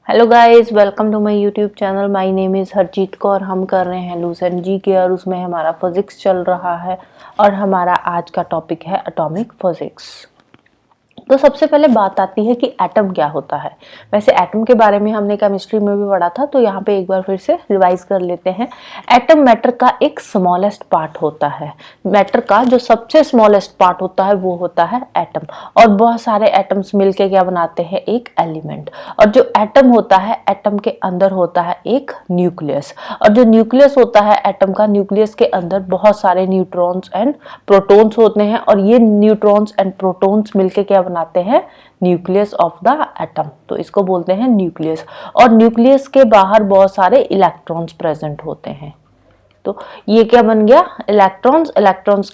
Hello guys, welcome to my YouTube channel. My name is Harjeet Kaur. हम कर रहे हैं लूसेंट जी के और उसमें हमारा फिजिक्स चल रहा है और हमारा आज का टॉपिक है एटॉमिक फिजिक्स। तो सबसे पहले बात आती है कि एटम क्या होता है। वैसे एटम के बारे में हमने केमिस्ट्री में भी पढ़ा था, तो यहाँ पे एक बार फिर से रिवाइज कर लेते हैं। एटम मैटर का एक स्मॉलेस्ट पार्ट होता है। मैटर का जो सबसे स्मॉलेस्ट पार्ट होता है वो होता है एटम। और बहुत सारे एटम्स मिलके क्या बनाते हैं, एक एलिमेंट। और जो एटम होता है, एटम के अंदर होता है एक न्यूक्लियस। और जो न्यूक्लियस होता है एटम का, न्यूक्लियस के अंदर बहुत सारे न्यूट्रॉन्स एंड प्रोटॉन्स होते हैं। और ये न्यूट्रॉन्स एंड प्रोटॉन्स मिलके क्या बनाते हैं, न्यूक्लियस ऑफ द एटम। तो इसको बोलते हैं न्यूक्लियस। और न्यूक्लियस के बाहर बहुत सारे इलेक्ट्रॉन्स प्रेजेंट होते हैं। तो ये क्या बन गया, इलेक्ट्रॉन्स। इलेक्ट्रॉन्स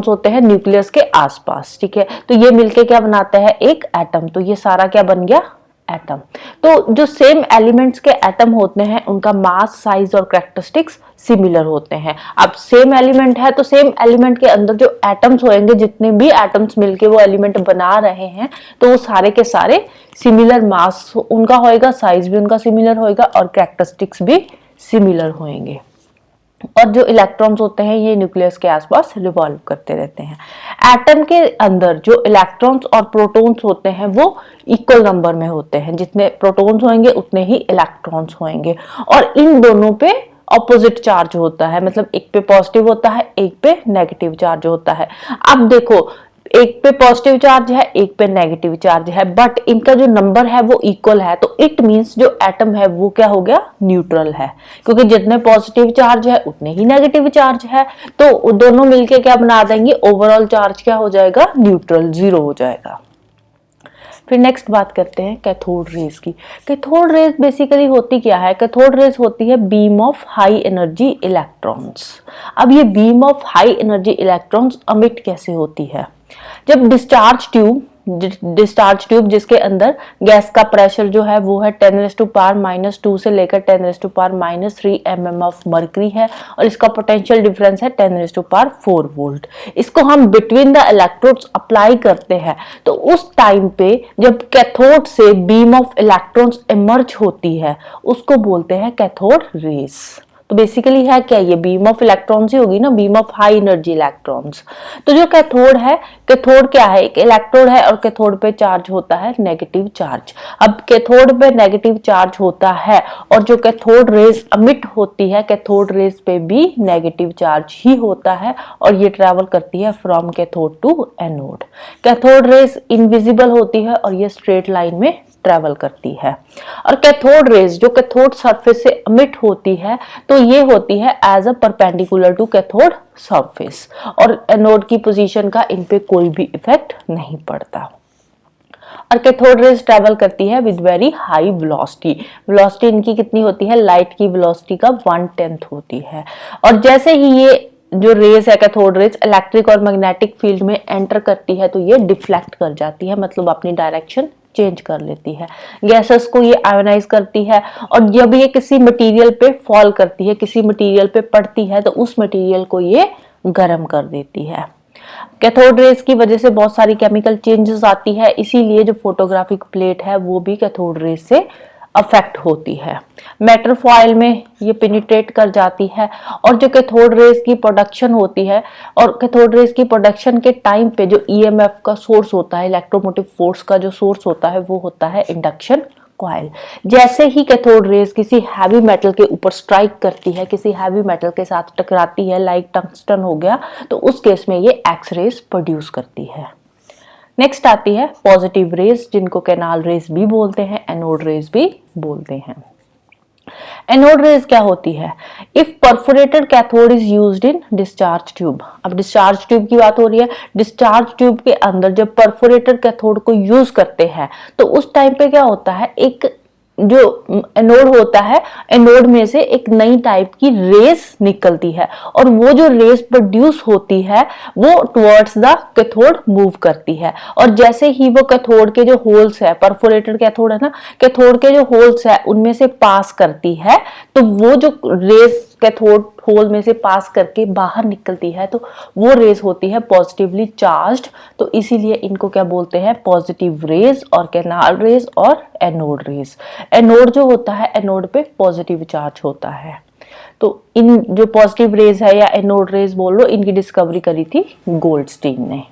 होते हैं न्यूक्लियस के आसपास, ठीक है। तो ये मिलके क्या बनाते हैं, एक एटम। तो ये सारा क्या बन गया, एटम। तो जो सेम एलिमेंट्स के एटम होते हैं उनका मास, साइज और कैरेक्टरिस्टिक्स सिमिलर होते हैं। अब सेम एलिमेंट है तो सेम एलिमेंट के अंदर जो एटम्स होंगे, जितने भी एटम्स मिलके वो एलिमेंट बना रहे हैं, तो वो सारे के सारे सिमिलर मास उनका होएगा, साइज भी उनका सिमिलर होएगा और कैरेक्टरिस्टिक्स भी सिमिलर होंगे। और जो इलेक्ट्रॉन्स होते हैं ये न्यूक्लियस के आसपास रिवॉल्व करते रहते हैं। एटम के अंदर जो इलेक्ट्रॉन्स और प्रोटॉन्स होते हैं वो इक्वल नंबर में होते हैं। जितने प्रोटॉन्स होंगे उतने ही इलेक्ट्रॉन्स होंगे। और इन दोनों पे ऑपोजिट चार्ज होता है, मतलब एक पे पॉजिटिव होता है, एक पे नेगेटिव चार्ज होता है। अब देखो, एक पे पॉजिटिव चार्ज है, एक पे नेगेटिव चार्ज है, बट इनका जो नंबर है वो इक्वल है। तो इट मींस जो एटम है वो क्या हो गया, न्यूट्रल है। क्योंकि जितने पॉजिटिव चार्ज है उतने ही नेगेटिव चार्ज है। तो दोनों मिलके क्या बना देंगे, ओवरऑल चार्ज क्या हो जाएगा, न्यूट्रल, जीरो हो जाएगा। फिर नेक्स्ट बात करते हैं कैथोड रेज की। कैथोड रेज बेसिकली होती क्या है, कैथोड रेज होती है beam of high energy electrons. अब ये beam of high energy electrons अमिट कैसे होती है, जब डिस्चार्ज ट्यूब जिसके अंदर गैस का प्रेशर जो है वो है 10⁻⁻² से लेकर 10⁻³ mm ऑफ मर्करी है। और इसका पोटेंशियल डिफरेंस है 10⁴ वोल्ट। इसको हम बिटवीन द इलेक्ट्रोड्स अप्लाई करते हैं। तो उस टाइम पे जब कैथोड से बीम ऑफ इलेक्ट्रॉन्स इमर्ज होती है उसको बोलते हैं कैथोड रेज। तो बेसिकली है क्या, ये बीम ऑफ इलेक्ट्रॉन्स ही होगी ना, beam of high energy electrons. तो जो कैथोड है, कैथोड क्या है, एक इलेक्ट्रोड है और कैथोड पे चार्ज होता है नेगेटिव चार्ज। अब कैथोड पे नेगेटिव चार्ज होता है और जो कैथोड रेज अमिट होती है, कैथोड रेज पे भी नेगेटिव चार्ज ही होता है और ये ट्रेवल करती है from cathode to anode. Cathode rays invisible होती है और ये स्ट्रेट लाइन में ट्रेवल करती है। और कैथोड रेज जो कैथोड सरफेस से अमिट होती है तो ये होती है as a perpendicular to cathode surface. और एनोड की पोजीशन का इन पे कोई भी इफेक्ट नहीं पड़ता। और कैथोड रेज ट्रेवल करती है with very high velocity. Velocity इनकी कितनी होती है, लाइट की वेलोसिटी का 1/10 होती है। और जैसे ही ये जो रेज है कैथोड रेज इलेक्ट्रिक और मैग्नेटिक फील्ड में एंटर करती है तो ये डिफ्लेक्ट कर जाती है, मतलब अपनी डायरेक्शन चेंज कर लेती है। गैसेस को ये आयोनाइज करती है और जब ये किसी मटेरियल पे फॉल करती है, किसी मटेरियल पे पड़ती है, तो उस मटेरियल को ये गर्म कर देती है। कैथोड रेज की वजह से बहुत सारी केमिकल चेंजेस आती है, इसीलिए जो फोटोग्राफिक प्लेट है वो भी कैथोड रेज से अफेक्ट होती है। मेटल फॉयल में ये पेनिट्रेट कर जाती है। और जो कैथोड रेज की प्रोडक्शन होती है, और कैथोड रेज की प्रोडक्शन के टाइम पे जो ईएमएफ का सोर्स होता है, इलेक्ट्रोमोटिव फोर्स का जो सोर्स होता है वो होता है इंडक्शन कॉइल। जैसे ही कैथोड रेज किसी हैवी मेटल के ऊपर स्ट्राइक करती है, किसी हैवी मेटल के साथ टकराती है, लाइक टंगस्टन हो गया, तो उस केस में ये एक्स रेज प्रोड्यूस करती है। नेक्स्ट आती है पॉजिटिव रेज, जिनको कैनाल रेज भी बोलते हैं, एनोड रेज भी बोलते हैं। एनोड रेज क्या होती है, if perforated cathode is used in discharge tube. अब डिस्चार्ज ट्यूब की बात हो रही है। डिस्चार्ज ट्यूब के अंदर जब परफोरेटेड कैथोड को यूज करते हैं तो उस टाइम पे क्या होता है, एक जो एनोड होता है, एनोड में से एक नई टाइप की रेस निकलती है और वो जो रेस प्रोड्यूस होती है वो टुवर्ड्स द कैथोड मूव करती है। और जैसे ही वो कैथोड के जो होल्स है, परफोरेटेड कैथोड है ना, कैथोड के जो होल्स है उनमें से पास करती है, तो वो जो रेस कैथोड होल में से पास करके बाहर निकलती है तो वो रेज होती है पॉजिटिवली चार्ज्ड, तो इसीलिए इनको क्या बोलते हैं, पॉजिटिव रेज और कैनाल रेज और एनोड रेज। एनोड जो होता है, एनोड पे पॉजिटिव चार्ज होता है। तो इन जो पॉजिटिव रेज है या एनोड रेज बोल लो, इनकी डिस्कवरी करी थी गोल्डस्टीन ने।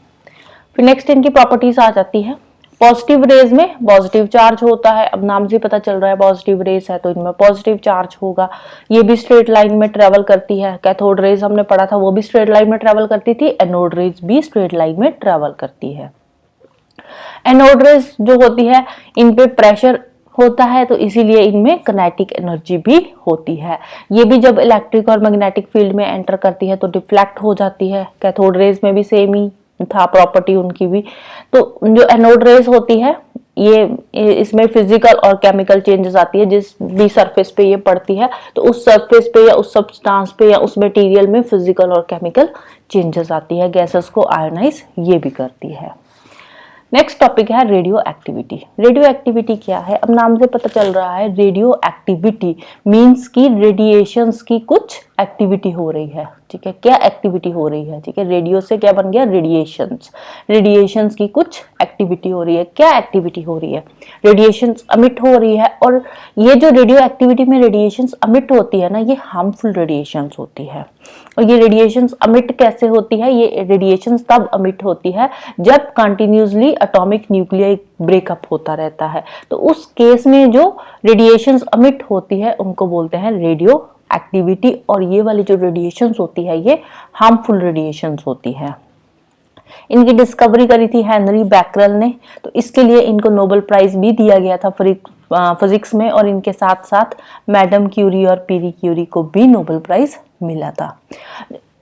फिर नेक्स्ट इनकी प्रॉपर्टीज आ जाती है। पॉजिटिव रेज में पॉजिटिव चार्ज होता है, अब नाम से पता चल रहा है पॉजिटिव रेज है तो इनमें पॉजिटिव चार्ज होगा। ये भी स्ट्रेट लाइन में ट्रेवल करती है। कैथोड रेज हमने पढ़ा था, वो भी स्ट्रेट लाइन में ट्रेवल करती थी। एनोड रेज भी स्ट्रेट लाइन में ट्रेवल करती है। एनोड रेज जो होती है, इन पे प्रेशर होता है तो इसीलिए इनमें काइनेटिक एनर्जी भी होती है। ये भी जब इलेक्ट्रिक और मैग्नेटिक फील्ड में एंटर करती है तो डिफ्लेक्ट हो जाती है। कैथोड रेज में भी सेम ही था प्रॉपर्टी उनकी भी। तो जो एनोड रेज होती है, ये इसमें फिजिकल और केमिकल चेंजेस आती है। जिस भी सरफेस पे ये पड़ती है तो उस सरफेस पे या उस सब्सटेंस पे या उस मटेरियल में फिजिकल और केमिकल चेंजेस आती है। गैसेस को आयोनाइज ये भी करती है। नेक्स्ट टॉपिक है रेडियो एक्टिविटी। रेडियो एक्टिविटी क्या है, अब नाम से पता चल रहा है रेडियो एक्टिविटी मीन्स की रेडिएशंस की कुछ एक्टिविटी हो रही है। ठीक है, क्या एक्टिविटी हो रही है, ठीक है, रेडियो से क्या बन गया, रेडिएशंस। रेडिएशंस की कुछ एक्टिविटी हो रही है। क्या एक्टिविटी हो रही है, रेडिएशंस अमिट हो रही है। और ये जो रेडियो एक्टिविटी में रेडिएशंस अमिट होती है ना, ये हार्मफुल रेडिएशंस होती है। और ये रेडिएशंस अमिट कैसे होती है, ये रेडिएशंस तब अमिट होती है जब कंटिन्यूसली एटॉमिक न्यूक्लियर ब्रेकअप होता रहता है। तो उस केस में जो रेडिएशंस अमिट होती है उनको बोलते हैं रेडियो एक्टिविटी। और ये वाली जो रेडिएशंस होती है ये हार्मफुल रेडिएशंस होती है। इनकी डिस्कवरी करी थी हेनरी बैकरेल ने, तो इसके लिए इनको नोबेल प्राइज भी दिया गया था फिजिक्स में। और इनके साथ साथ मैडम क्यूरी और पीरी क्यूरी को भी नोबेल प्राइज मिला था।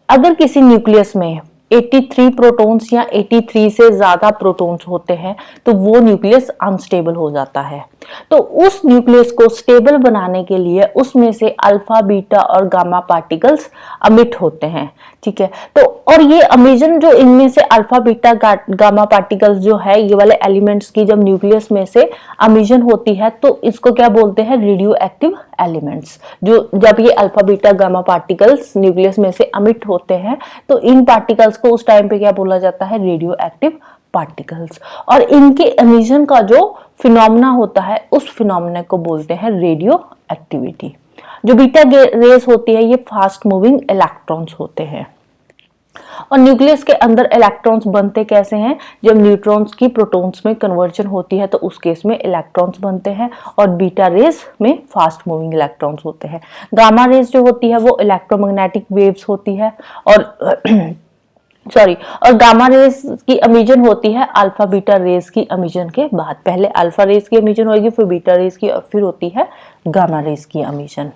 अगर किसी न्यूक्लियस में 83 प्रोटॉन्स या 83 से ज्यादा प्रोटॉन्स होते हैं तो वो न्यूक्लियस अनस्टेबल हो जाता है। तो उस न्यूक्लियस को स्टेबल बनाने के लिए उसमें से अल्फा, बीटा और गामा पार्टिकल्स अमिट होते हैं। ठीक है, तो और ये अमिशन जो इनमें से अल्फा, बीटा, गामा पार्टिकल्स जो है, ये वाले एलिमेंट्स की जब न्यूक्लियस में से अमिशन होती है तो इसको क्या बोलते हैं, रेडियो एक्टिव एलिमेंट्स। जो जब ये alpha, beta, gamma particles nucleus में से अमिट होते हैं तो इन पार्टिकल्स को उस टाइम पे क्या बोला जाता है, रेडियो एक्टिव पार्टिकल्स। और इनके एमिशन का जो फिनोमेना होता है उस फिनोमेना को बोलते हैं रेडियो एक्टिविटी। जो बीटा रेस होती है ये फास्ट मूविंग इलेक्ट्रॉन्स होते हैं। और न्यूक्लियस के अंदर इलेक्ट्रॉन्स बनते कैसे हैं, जब न्यूट्रॉन्स की प्रोटॉन्स में कन्वर्जन होती है तो उस केस में इलेक्ट्रॉन्स बनते हैं। और बीटा रेस में फास्ट मूविंग इलेक्ट्रॉन्स होते हैं। गामा रेस जो होती है वो इलेक्ट्रोमैग्नेटिक वेव्स होती है। और और गामा रेस की एमिशन होती है अल्फा बीटा रेस की एमिशन के बाद। पहले अल्फा रेस की एमिशन होगी, फिर बीटा रेस की, और फिर होती है गामा रेस की एमिशन।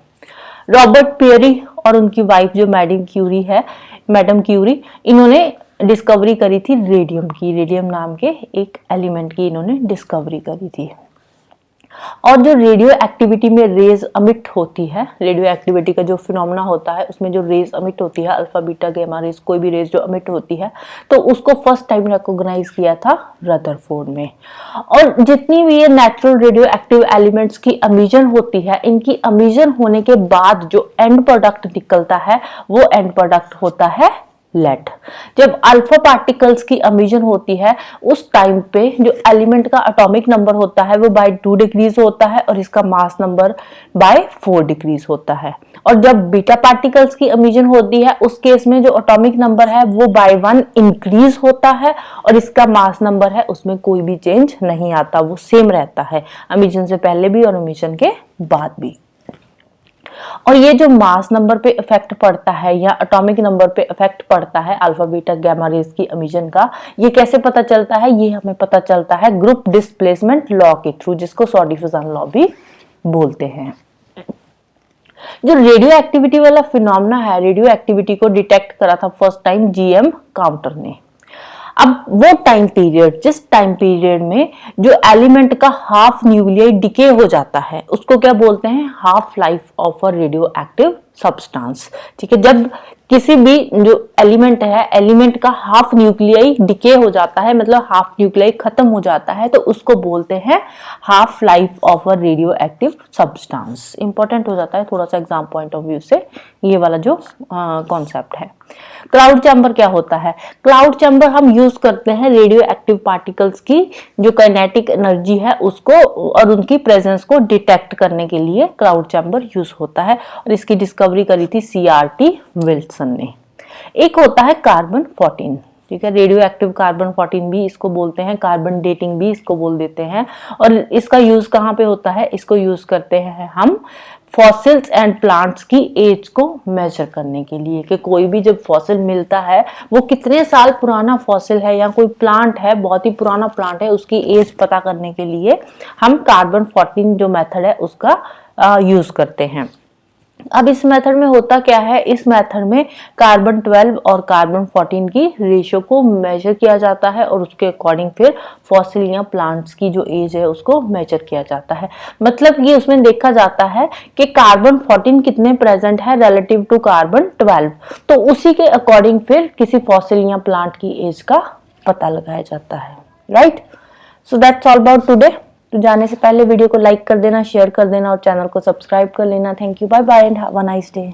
रॉबर्ट पियरी और उनकी वाइफ जो मैडम क्यूरी, इन्होंने डिस्कवरी करी थी रेडियम की। रेडियम नाम के एक एलिमेंट की इन्होंने डिस्कवरी करी थी। और जो रेडियो एक्टिविटी में रेज अमिट होती है, रेडियो एक्टिविटी का जो फिनोमेना होता है उसमें जो रेज अमिट होती है, अल्फा, बीटा, गामा रेज, कोई भी रेज जो अमिट होती है, तो उसको फर्स्ट टाइम रिकॉग्नाइज किया था रदरफोर्ड में। और जितनी भी ये नेचुरल रेडियो एक्टिव एलिमेंट्स की एमिशन होती है, इनकी एमिशन होने के बाद जो एंड प्रोडक्ट निकलता है वो एंड प्रोडक्ट होता है लेड। जब अल्फा पार्टिकल्स की एमिशन होती है उस टाइम पे जो एलिमेंट का एटॉमिक नंबर होता है वो बाय 2 डिक्रीज होता है और इसका मास नंबर बाय 4 डिक्रीज होता है। और जब बीटा पार्टिकल्स की एमिशन होती है उस केस में जो एटॉमिक नंबर है वो बाय 1 इंक्रीज होता है और इसका मास नंबर है उसमें कोई भी चेंज नहीं आता, वो सेम रहता है एमिशन से पहले भी और एमिशन के बाद भी। और ये जो मास नंबर पे इफेक्ट पड़ता है या एटॉमिक नंबर पे इफेक्ट पड़ता है अल्फा, बीटा, गामा रेज की एमिशन का, ये कैसे पता चलता है, ये हमें पता चलता है ग्रुप डिस्प्लेसमेंट लॉ के थ्रू, जिसको शॉर्ट डिफ्यूजन लॉ भी बोलते हैं। जो रेडियो एक्टिविटी वाला फिनोमेना है, रेडियो एक्टिविटी को डिटेक्ट करा था फर्स्ट टाइम जीएम काउंटर ने। अब वो टाइम पीरियड, जिस टाइम पीरियड में जो एलिमेंट का हाफ न्यूक्लियर डिके हो जाता है उसको क्या बोलते हैं, half life of a radio active substance. ठीक है, जब किसी भी जो एलिमेंट है, एलिमेंट का हाफ न्यूक्लियाई डिके हो जाता है, मतलब हाफ न्यूक्लियाई खत्म हो जाता है, तो उसको बोलते हैं half life of a radio active substance. Important हो जाता है थोड़ा सा एग्जाम पॉइंट ऑफ व्यू से ये वाला जो कॉन्सेप्ट है। क्लाउड चैम्बर क्या होता है? क्लाउड चैम्बर हम यूज करते हैं रेडियो एक्टिव पार्टिकल्स की जो काइनेटिक एनर्जी है उसको और उनकी प्रेजेंस को डिटेक्ट करने के लिए क्लाउड चैम्बर यूज होता है, और इसकी डिस्कवरी करी थी CRT विल्सन ने। एक होता है कार्बन 14, ठीक है, रेडियो एक्टिव कार्बन 14 भी इसको बोलते हैं, कार्बन डेटिंग भी इसको बोल देते हैं। और इसका यूज कहाँ पे होता है? इसको यूज करते हैं हम फॉसिल्स एंड प्लांट्स की एज को मेजर करने के लिए, कि कोई भी जब फॉसिल मिलता है वो कितने साल पुराना फॉसिल है, या कोई प्लांट है बहुत ही पुराना प्लांट है, उसकी एज पता करने के लिए हम कार्बन 14 जो मेथड है उसका यूज करते हैं। अब इस मेथड में होता क्या है? इस मेथड में कार्बन 12 और कार्बन 14 की रेशियो को मेजर किया जाता है और उसके अकॉर्डिंग फिर फॉसिल या प्लांट्स की जो एज है उसको मेजर किया जाता है। मतलब ये उसमें देखा जाता है कि कार्बन 14 कितने प्रेजेंट है रिलेटिव टू कार्बन 12, तो उसी के अकॉर्डिंग फिर किसी फॉसिल या प्लांट की एज का पता लगाया जाता है। Right, so that's all about today. तो जाने से पहले वीडियो को लाइक कर देना, शेयर कर देना और चैनल को सब्सक्राइब कर लेना। Thank you, bye bye and have a nice day.